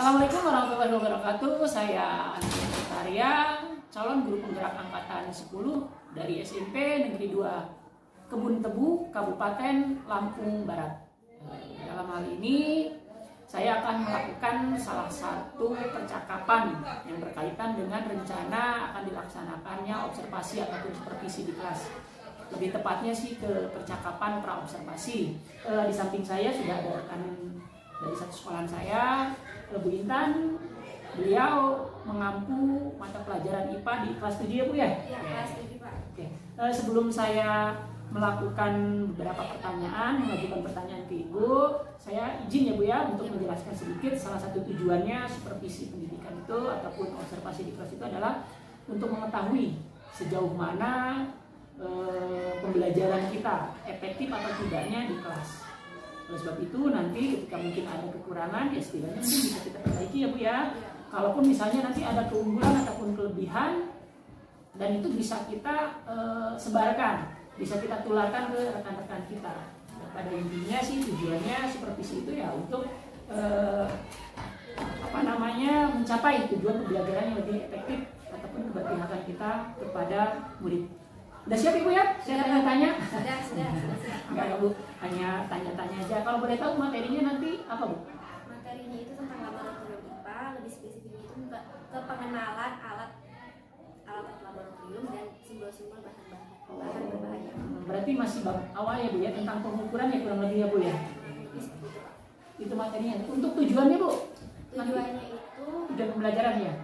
Assalamualaikum warahmatullahi wabarakatuh. Saya Andrea Sutaria, calon guru penggerak angkatan 10 dari SMP Negeri 2 Kebun Tebu, Kabupaten Lampung Barat. Dalam hal ini saya akan melakukan salah satu percakapan yang berkaitan dengan rencana akan dilaksanakannya observasi ataupun supervisi di kelas. Lebih tepatnya sih ke percakapan praobservasi. Di samping saya sudah ada rekan dari satu sekolahan saya, Bu Intan. Beliau mengampu mata pelajaran IPA di kelas 7 ya Bu ya? Iya, kelas 7 Pak. Oke. Sebelum saya melakukan beberapa pertanyaan, mengajukan pertanyaan ke Ibu, saya izin ya Bu ya untuk menjelaskan sedikit. Salah satu tujuannya supervisi pendidikan itu ataupun observasi di kelas itu adalah untuk mengetahui sejauh mana pembelajaran kita efektif atau tidaknya di kelas. Oleh sebab itu nanti ketika mungkin ada kekurangan ya setidaknya mungkin bisa kita perbaiki ya Bu ya. Kalaupun misalnya nanti ada keunggulan ataupun kelebihan dan itu bisa kita sebarkan, bisa kita tularkan ke rekan-rekan kita. Nah, pada intinya sih tujuannya supervisi itu ya untuk mencapai tujuan pembelajaran yang lebih efektif ataupun keberpihakan kita kepada murid. Udah siap Ibu ya? Saya tanya-tanya? Sudah. Enggak ya Bu, hanya tanya-tanya aja. Kalau boleh tahu materinya nanti apa Bu? Materinya itu tentang laboratorium IPA, lebih spesifiknya itu ke pengenalan alat laboratorium dan simbol-simbol bahan berbahaya. Berarti masih awal ya Bu ya, tentang pengukuran ya kurang lebih ya Bu ya? Itu materinya. Untuk tujuannya Bu? Tujuannya itu tujuan pembelajaran ya?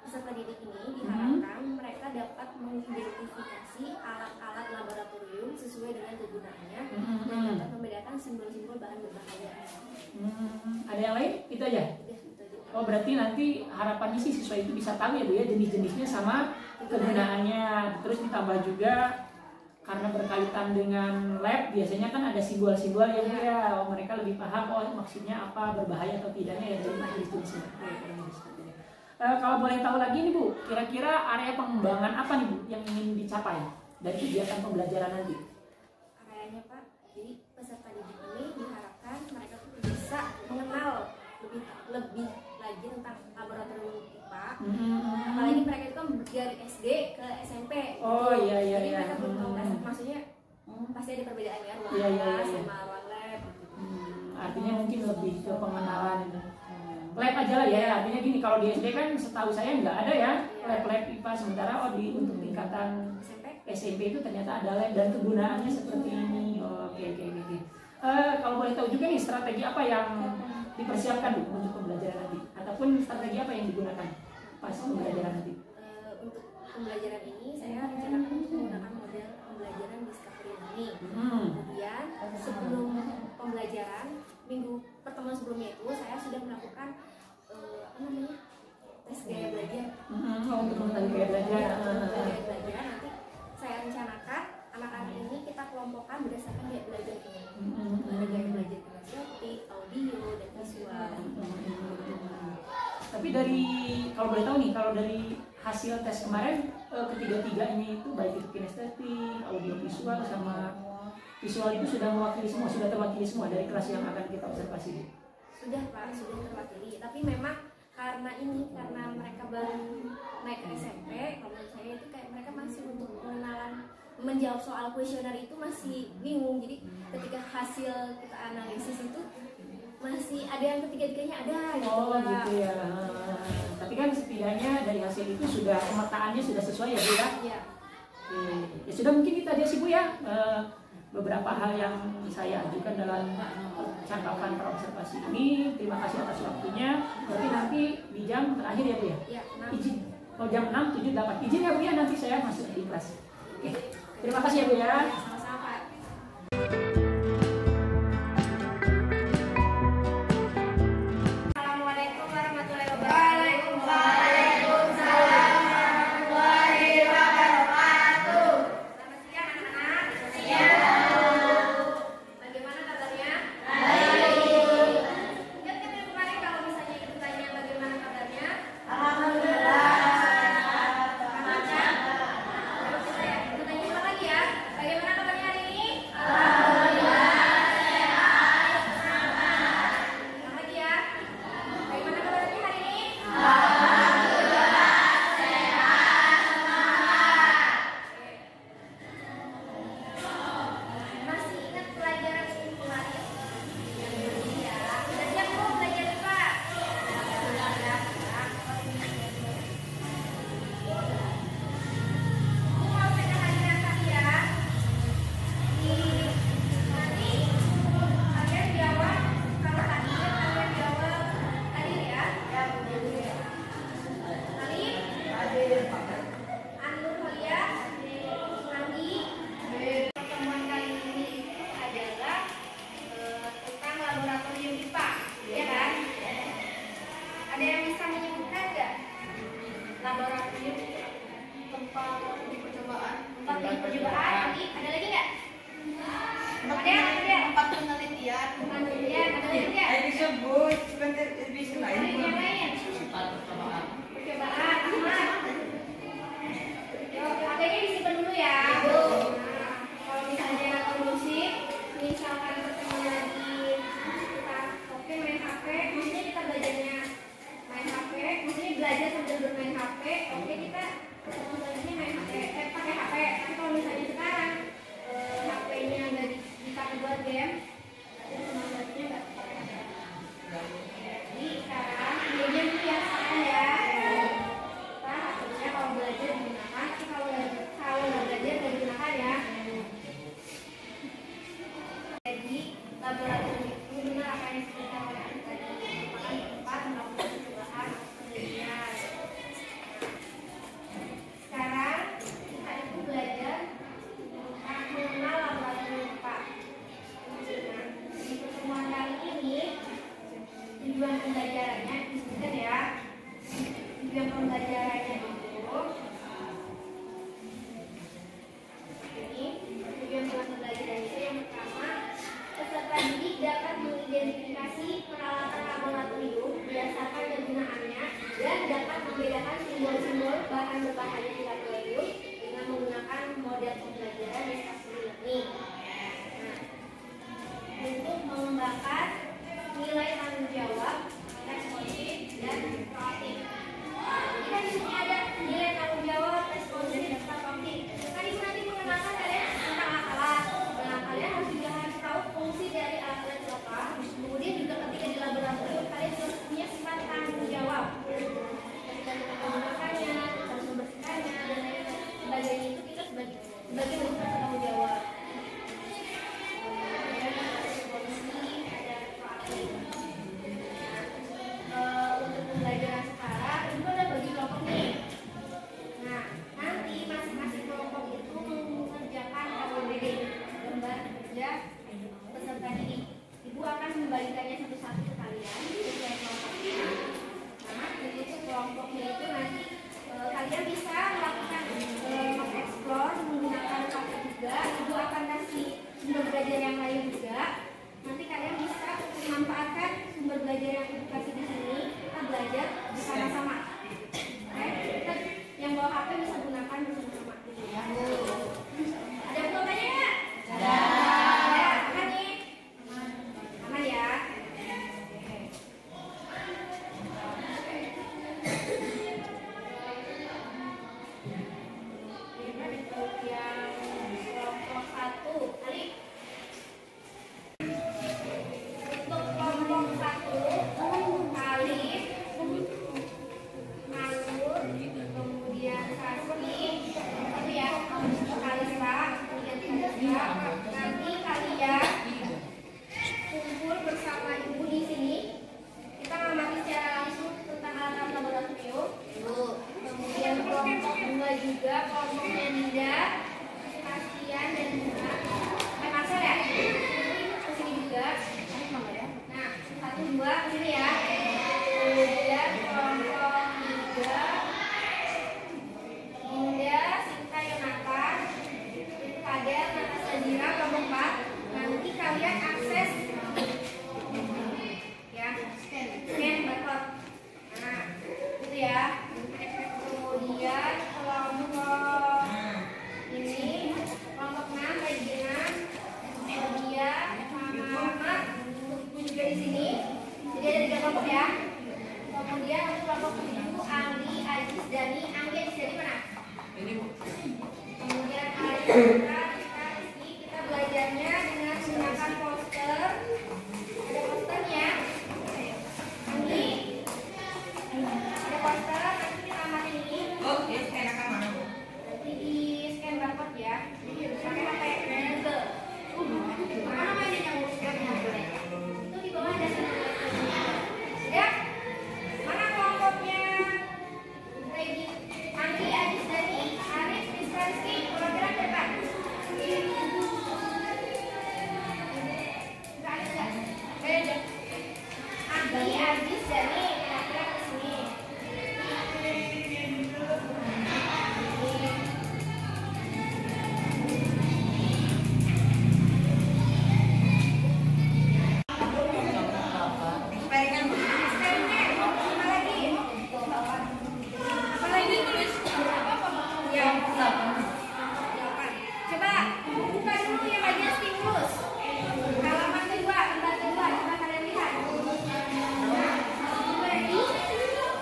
Peserta didik ini diharapkan mereka dapat mengidentifikasi alat-alat laboratorium sesuai dengan kegunaannya dan dapat membedakan simbol-simbol bahan berbahaya. Ada yang lain? Itu aja? Oh berarti nanti harapannya sih siswa itu bisa tahu ya Bu ya jenis-jenisnya sama kegunaannya. Terus ditambah juga karena berkaitan dengan lab biasanya kan ada simbol-simbol yang mereka lebih paham maksudnya apa, berbahaya atau tidaknya ya dari jenis-jenisnya. Kalau boleh tahu lagi nih Bu, kira-kira area pengembangan apa nih Bu yang ingin dicapai dari kegiatan pembelajaran nanti? Areanya Pak, jadi peserta didik ini diharapkan mereka bisa mengenal lebih lagi tentang laboratorium IPA. Apalagi mereka itu kan dari SD ke SMP. Oh iya. Jadi mereka belum tahu dasar, maksudnya pasti ada perbedaan ya ruang kelas sama ruang lab. Artinya mungkin lebih ke pengenalan lab aja lah ya. Artinya gini, kalau di SD kan setahu saya nggak ada ya lab IPA, sementara untuk tingkatan SMP itu ternyata ada lab dan kegunaannya seperti ini. Oke. Kalau boleh tahu juga nih strategi apa yang dipersiapkan Bu untuk pembelajaran nanti, ataupun strategi apa yang digunakan pas pembelajaran nanti? Untuk pembelajaran ini saya rencanakan menggunakan model pembelajaran discovery learning. Kemudian sebelum pembelajaran minggu pertemuan sebelumnya itu saya sudah melakukan tes gaya belajar. Untuk mengetahui gaya belajar. Gaya belajar nanti saya rencanakan anak-anak ini kita kelompokkan berdasarkan gaya belajar ini. Ada gaya belajar kinestetik, audio, dan visual. Tapi kalau boleh tahu nih, kalau dari hasil tes kemarin ketiga-tiganya itu baik itu kinestetik, audio, visual sama visual itu sudah terwakili semua dari kelas yang akan kita observasi. Sudah Pak, sudah terwakili. Tapi memang karena mereka baru naik ke SMP, kalau menurut saya itu kayak mereka masih untuk pengenalan menjawab soal kuesioner itu masih bingung. Jadi ketika hasil kita analisis itu masih ada yang ketiga-tiganya ada gitu. Gitu ya. Tapi kan setidaknya dari hasil itu sudah pemetaannya sudah sesuai ya Bu ya? Iya. Ya sudah, mungkin itu aja sih Bu ya. Beberapa hal yang saya ajukan dalam cangkapan praobservasi ini. Terima kasih atas waktunya. Berarti nanti di jam terakhir ya Bu ya? Iya, Izin. Kalau jam 6, 7, 8 izin ya Bu ya, nanti saya masuk di kelas. Oke. Terima kasih ya Bu ya. Sama-sama Pak. Assalamualaikum warahmatullahi wabarakatuh. Waalaikumsalam warahmatullahi wabarakatuh. Selamat siang anak-anak. Siang. Bagaimana kabarnya? Baik. Ingat kan yang kemarin kalau misalnya ibu tanya bagaimana kabarnya? Alhamdulillah. Lancar. Terus saya tanya lagi ya. Bagaimana kabar di percobaan. 4 di percobaan. Ada lagi nggak? Ada. 4 penelitian. Ada lagi nggak? Disebut sebentar bisa lain. Yang lain. 4 percobaan. Percobaan. Adanya disimpan dulu ya. Nah, kalau misalnya kondusif, misalkan pertemuan lagi kita oke main HP, maksudnya kita belajarnya main HP, maksudnya belajar sambil bermain HP, oke kita ketemu lagi main HP, pakai HP. Tapi kalau misalnya sekarang HP-nya nggak dipakai buat game, berarti sama belajarnya nggak pakai HP. Jadi sekarang gamenya dibiasakan ya. Kita harusnya kalau belajar digunakan, kalau nggak belajar nggak digunakan ya. Jadi laboratorium itu benar apa yang disebutkan oleh Anda tadi, merupakan tempat melakukan percobaan penelitian. Sekarang kita itu belajar tentang mengenal laboratorium Pak. Nah, di pertemuan kali ini tujuan pembelajarannya disebutkan ya. Tujuan pembelajarannya itu ini tujuan pembelajaran itu yang pertama, peserta didik dapat mengidentifikasi peralatan laboratorium berdasarkan kegunaannya dan dapat membedakan simbol-simbol bahan berbahaya di laboratorium dengan menggunakan model pembelajaran discovery learning. Nah, untuk mengembangkan nilai tanggung jawab, responsif, dan proaktif. Jadi kan di sini ada nilai tanggung jawab, responsif, dan proaktif. Kan ibu nanti mengenalkan kalian tentang alat-alat. Nah, kalian harus tahu fungsi dari alat-alat itu apa. Kemudian juga ketika di laboratorium kalian harus punya sifat tanggung jawab. Ketika kita menggunakannya, kita harus membersihkannya, dan lain sebagainya itu kita sebagai bentuk rasa tanggung jawab. Untuk pembelajaran sekarang itu ada bagi kelompok nih. Nah, nanti masing-masing kelompok itu mengerjakan KBBD, gambar kerja peserta didik. Ibu akan membagikannya satu-satu ke kalian sesuai kelompoknya. Nah, untuk kelompoknya itu nanti kalian bisa melakukan mengeksplor menggunakan paket juga. Ibu akan kasih sumber belajar yang lain juga. Nanti kalian bisa memanfaatkan sumber belajar yang ibu kasih di sini. Kita belajar bersama-sama. Oke, kita yang bawa HP bisa gunakan bersama-sama. Ada pertanyaannya nggak? Ada. Aman nih? Aman ya? Untuk yang kelompok 1, Ali. Untuk kelompok 1, Alif, Manur, kemudian Sasmi, itu ya, Kalista, kemudian Kalista. Nanti kalian kumpul bersama ibu di sini. Kita mengamati secara langsung tentang alat laboratorium. Kemudian kelompok 2 juga, kelompoknya Dinda, Kasian, dan Bunga. Marcel ya? Kesini juga. Nah, 1, 2, kesini ya. Kemudian kelompok 3, Dinda, Sinta, Yonatan, Fadel, Natasha, Zira, kelompok 4. Nanti kalian akses ya, scan barcode. Nah, itu ya. Kemudian kelompok ini, kelompok 6, Regina, Nadia, Mama, juga di sini. Jadi ada 3 kelompok ya. Kemudian untuk kelompok 7, Andi, Ajis, Dani. Andi, Ajis, Dani mana? Kemudian kita belajarnya dengan menggunakan poster. Ada posternya. Andi, ada poster. Nanti kita amatin ini. Oke, enakan mana? Nanti di scan barcode ya. Jadi pakai HP Google. Mana namanya yang mau scan Google? Itu di bawah ada ya. Mana kelompoknya? Regi, Andi, Adis, Dani, Arif, Rizky, program depan. Coba buka dulu yang bagian stimulus. Halaman kedua, lembar kedua, coba kalian lihat. Ready?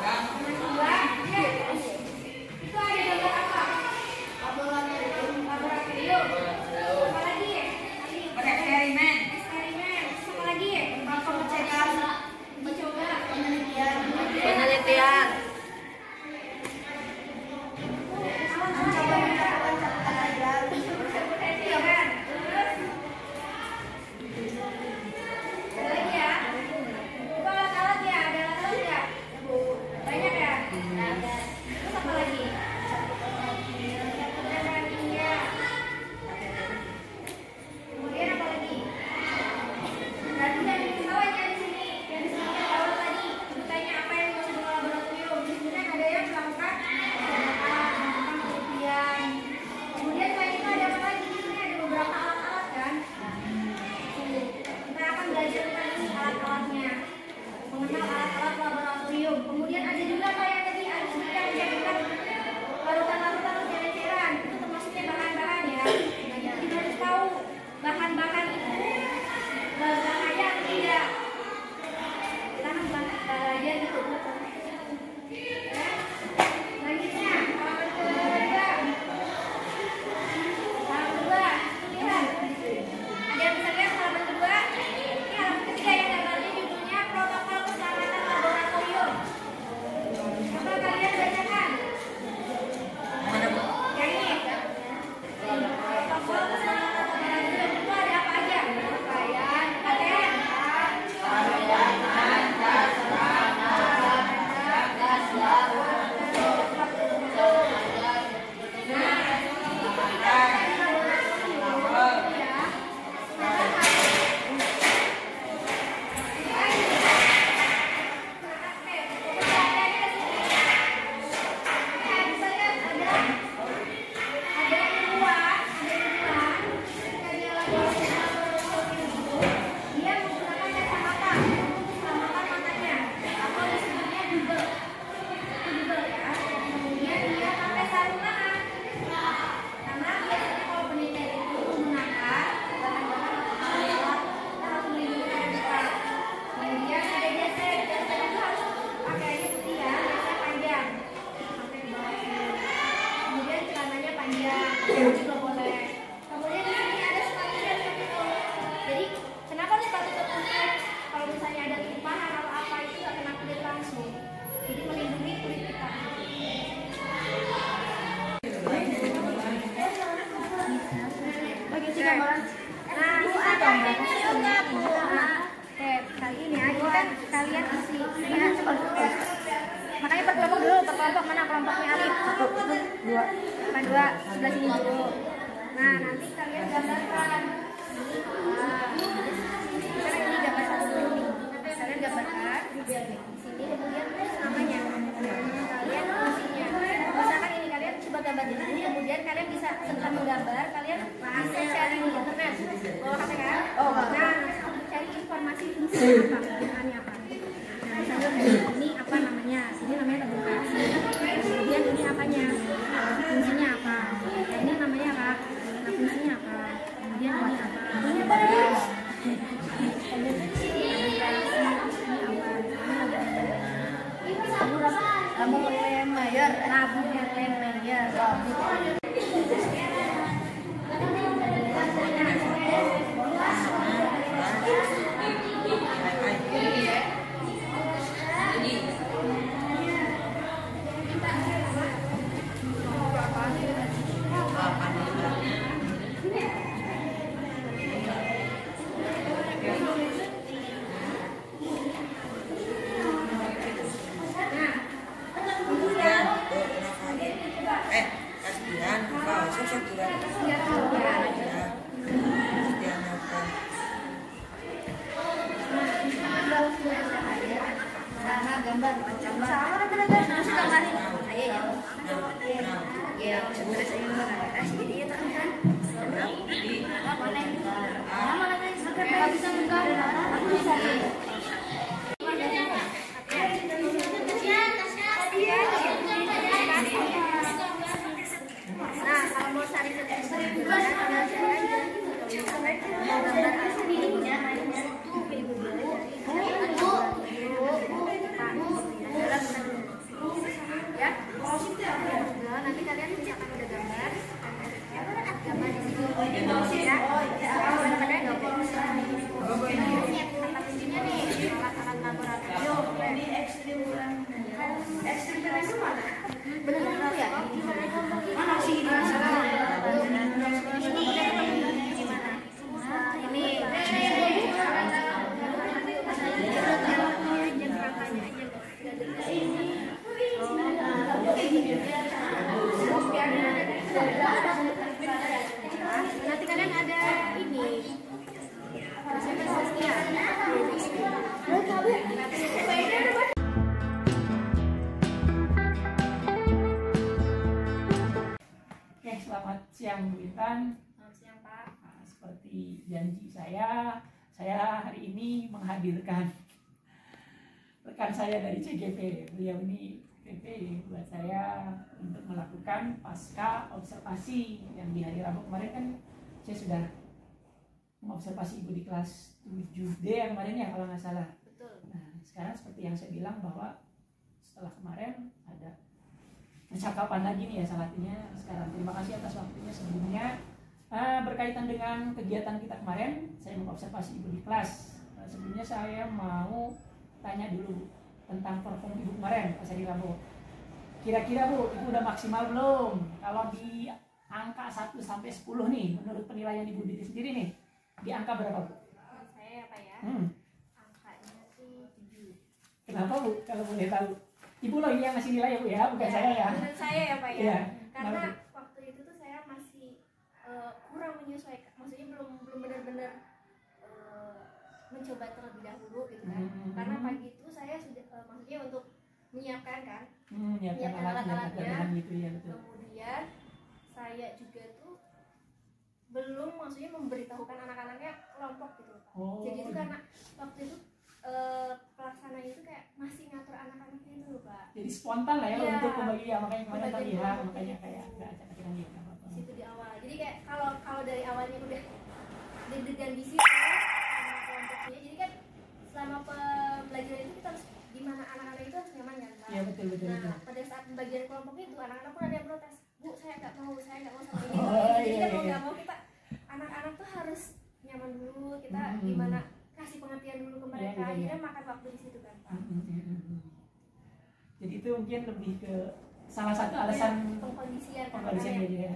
Halaman kedua, lihat. Itu ada gambar apa? Laboratorium. Apa lagi? Bereksperimen. Eksperimen. Apa lagi? Pengecekan. Mencoba. Penelitian. Kemudian ada juga kayak tadi ada yang larutan-larutan atau cairan-cairan, itu termasuknya bahan-bahan ya. Nah, kita harus tahu bahan-bahan itu berbahaya atau tidak. Kita kan belajar gitu. Selanjutnya, halaman kedua. Halaman kedua, lihat. Ada yang bisa lihat halaman kedua? Ini halaman ketiga yang gambarnya judulnya protokol keselamatan laboratorium. Coba kalian bacakan. Yang ini. Protokol keselamatan laboratorium itu ada apa aja? Pakaian, KTM. Dia menggunakan kacamata untuk keselamatan matanya, atau disebutnya double. Itu double ya. Kemudian dia pakai sarung tangan, karena biasanya kalau penelitian itu menggunakan bahan-bahan atau alat kita harus melindungi kita. Kemudian ada jasnya itu harus pakaiannya putih ya, jasnya panjang sampai ke bawah sini. Kemudian celananya panjang, juga boleh. Kemudian di sini ada sepatunya seperti itu. Jadi kenapa sepatu tertutup? Kalau misalnya ada tumpahan atau apa itu nggak kena kulit langsung. Jadi melindungi kulit kita. Nah, bisa pakai juga Bu. Oke, kali ini ya, ini kan kalian isi. Nah, coba. Makanya per kelompok dulu, per kelompok mana kelompoknya Alif? 1, 2, 2, sebelah sini dulu. Nah, nanti kalian gambarkan. Karena ini gambar satu dulu nih. Kalian gambarkan di sini, kemudian tulis namanya. Kalian fungsinya. Misalkan ini kalian coba gambar di sini, kemudian kalian bisa setelah menggambar, kalian bisa cari di internet. Bawa HP kan? Nah, cari informasi fungsi apa, kegunaannya apa. Nah, misalnya ini apa namanya? Ini namanya tabung gas. Kemudian ini apanya? Fungsinya apa? Ini namanya apa? Nah, fungsinya apa? Kemudian ini apa? Ini apa? Tabung Erlenmeyer. Tabung Erlenmeyer. Gambar sama gambarin saya ya. Ya, sebenarnya saya gambar jadi ya kan. Mana bisa menggambar? Aku bisa. mau saling gimana sambil sharing gambar aslinya ya. Nanti kalian misalkan udah gambar di sini ya. Kadang-kadang nggak boleh atas sini nih alat-alat laboratorium. Eksperimen itu mana? Bener-bener ya? Mana sih? Nanti kalian ada ini presentasinya. Oke, selamat siang Bu Intan. Selamat siang Pak. Nah, seperti janji saya hari ini menghadirkan rekan saya dari CGP. Beliau ini PP buat saya untuk melakukan pasca observasi yang di hari Rabu kemarin kan saya sudah mengobservasi Ibu di kelas 7D yang kemarin ya kalau nggak salah. Betul. Nah sekarang seperti yang saya bilang bahwa setelah kemarin ada percakapan lagi nih ya salahnya sekarang. Terima kasih atas waktunya sebelumnya. Berkaitan dengan kegiatan kita kemarin, saya mengobservasi Ibu di kelas. Sebelumnya saya mau tanya dulu tentang perform Ibu kemarin pas hari Rabu. Kira-kira Bu, Ibu udah maksimal belum? Kalau di angka 1 sampai 10 nih, menurut penilaian Ibu diri sendiri nih, di angka berapa Bu? Saya Pak ya. Angkanya sih 7. Kenapa Bu? Kalau boleh tahu. Ibu loh ini yang ngasih nilai ya Bu ya, bukan saya ya. Menurut saya ya Pak ya. Iya. Karena Kenapa, waktu itu tuh saya masih kurang menyesuaikan, maksudnya belum benar-benar mencoba terlebih dahulu gitu kan. Karena pagi itu saya sudah maksudnya untuk menyiapkan kan. Menyiapkan alat-alatnya gitu ya betul. Kemudian saya juga tuh belum maksudnya memberitahukan anak-anaknya kelompok gitu Pak. Oh. Jadi itu karena waktu itu pelaksananya itu kayak masih ngatur anak-anaknya itu loh Pak. Jadi spontan lah ya Iya. untuk pembagian, makanya kemarin Pembagian terlihat, kelompok makanya gitu. kayak nggak acak kita gitu apa-apa. Di situ di awal. Jadi kayak kalau dari awalnya udah deg-degan di situ sama kelompoknya. Jadi kan selama pembelajaran itu kita harus gimana anak-anak itu harus nyaman kan Pak. Iya betul. Nah pada saat pembagian kelompok itu anak-anak pun ada yang protes. Bu saya nggak mau sama ini. Oh, Jadi iya, kan mau iya. nggak mau kita anak-anak tuh harus nyaman dulu. Kita gimana kasih pengertian dulu ke mereka. Iya. Akhirnya makan waktu di situ kan Pak. Jadi itu mungkin lebih ke salah satu alasan pengkondisian pengkondisian anak-anak ya.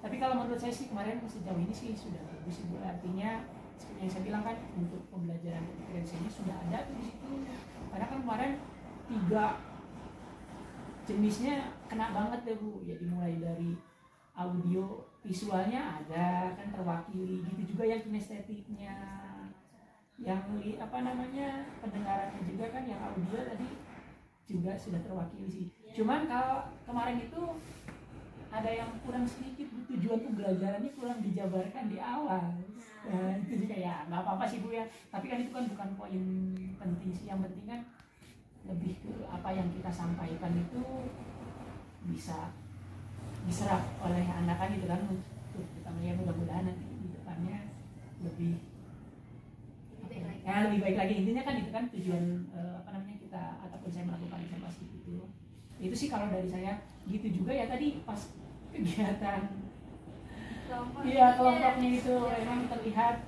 Tapi kalau menurut saya sih kemarin sejauh ini sih sudah bagus Ibu. Artinya seperti yang saya bilang kan untuk pembelajaran kompetensinya sudah ada tuh di situ. Karena kan kemarin 3 jenisnya kena banget ya Bu. Jadi mulai dari audio visualnya ada kan terwakili, gitu juga yang kinestetiknya, yang pendengarannya juga kan yang audio tadi juga sudah terwakili sih. Cuman kalau kemarin itu ada yang kurang sedikit, tujuan pembelajarannya kurang dijabarkan di awal. Nah, itu juga ya nggak apa-apa sih Bu ya. Tapi kan itu kan bukan poin penting sih. Yang penting kan lebih ke apa yang kita sampaikan itu bisa diserap oleh anak kan gitu kan. Untuk kita melihat mudah-mudahan nanti di depannya lebih baik lagi. Intinya kan itu kan tujuan kita ataupun saya melakukan observasi itu. Itu sih kalau dari saya gitu juga ya tadi pas kegiatan kelompoknya itu memang terlihat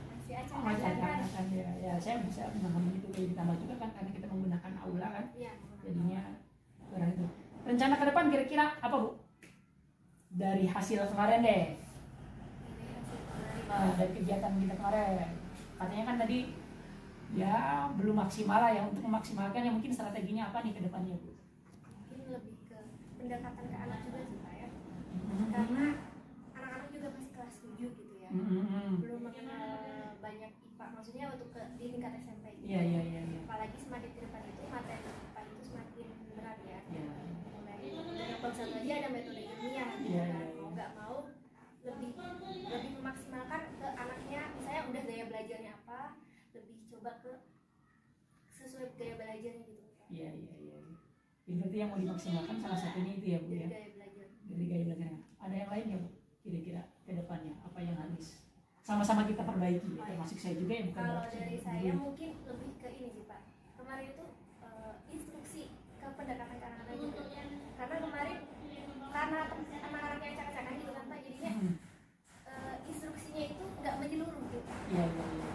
masih acak-acakan ya saya bisa memahami itu. Ditambah juga kan karena kita menggunakan aula kan jadinya kurang itu. Rencana ke depan kira-kira apa Bu? Dari hasil kemarin deh, dari kegiatan kita kemarin katanya kan tadi ya belum maksimal lah ya. Untuk memaksimalkan ya mungkin strateginya apa nih ke depannya Bu? Mungkin lebih ke pendekatan ke anak juga sih Pak ya. Karena anak-anak juga masih kelas 7 gitu ya. Belum mengenal banyak IPA, maksudnya untuk di tingkat SMP gitu. Iya. Apalagi semakin ke depan itu materi IPA itu semakin berat ya. Iya. Mulai yang satu lagi ada metode ilmiah gitu Iya. kan. Mau nggak mau lebih memaksimalkan ke anaknya, misalnya udah gaya belajarnya apa, lebih coba ke sesuai gaya belajarnya gitu. Iya. Jadi berarti yang mau dimaksimalkan salah satunya itu ya Bu ya. Gaya belajar. Dari gaya belajar. Ada yang lain ya Bu? Kira-kira ke depannya apa yang harus sama-sama kita perbaiki, termasuk saya juga yang bukan Kalau dokter. dari saya mungkin lebih ke ini sih Pak. Kemarin itu instruksi ke pendekatan ke anak-anak juga. Karena kemarin karena anak-anaknya acak-acakan gitu kan Pak, jadinya instruksinya itu nggak menyeluruh gitu. Iya, iya, iya.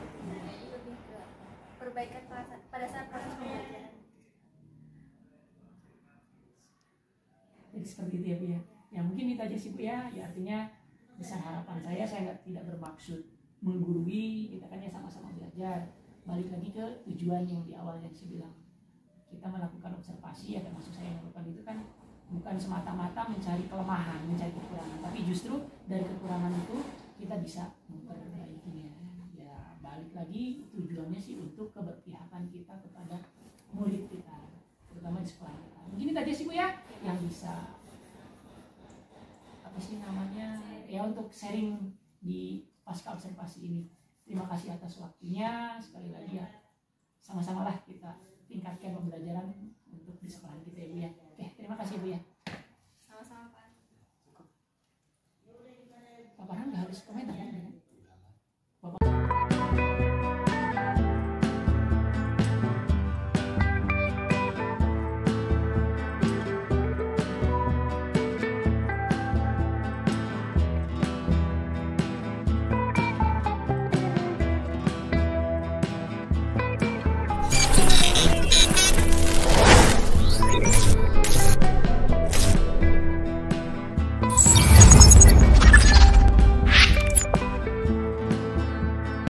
Lebih ke perbaikan pada saat proses pembelajaran. Jadi seperti itu ya Bu ya. Ya mungkin itu aja sih Bu ya. Ya artinya besar harapan saya tidak bermaksud menggurui, kita kan ya sama-sama belajar. Balik lagi ke tujuan yang di awal yang saya bilang. Kita melakukan observasi, ya termasuk saya yang melakukan itu kan bukan semata-mata mencari kelemahan, mencari kekurangan, tapi justru dari kekurangan itu kita bisa memperbaikinya. Ya balik lagi tujuannya sih untuk keberpihakan kita kepada murid kita, terutama di sekolah kita. Mungkin itu aja sih Bu ya yang bisa apa sih namanya ya untuk sharing di pasca observasi ini. Terima kasih atas waktunya, sekali lagi ya sama-sama lah kita tingkatkan pembelajaran untuk di sekolah kita ya Bu ya. Oke, terima kasih Bu ya. Sama-sama Pak. Pak Farhan nggak harus komentar.